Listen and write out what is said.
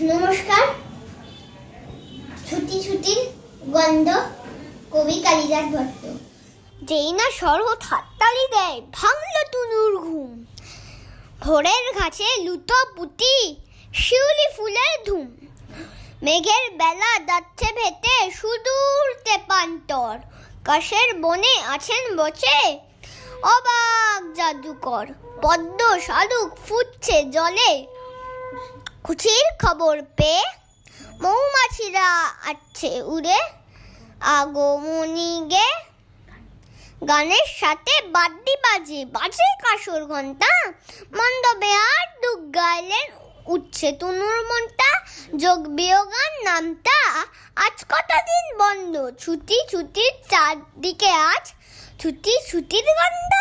নমস্কার। ছুটি ছুটির গন্ধ, কবি কালিদাস ভট্ট। যেই না শরৎ হাততালি দেয়, ভাঙলো তুনুর ঘুম। ভোরের ঘাসে লুটো পুটি, শিউলি ফুলের ধুম। মেঘের বেলা যাচ্ছে ভেতে সুদূর তেপান্তর। কাশের বনে আছেন বসে অবাক জাদুকর। পদ্ম শালুক ফুটছে জলে, খুশির খবর পেয়ে মৌমাছিরা আসছে উড়ে আগমনী গে। গানের সাথে বাদ্যি বাজে বাজে কাসর ঘন্টা, মণ্ডপে আর দুঃখ গাইলেন উঠছে তুনুর মনটা। যোগ বিয়োগান নামটা আজ কটা দিন বন্ধ, ছুটি ছুটির চারদিকে আজ ছুটি ছুটির গন্ধ।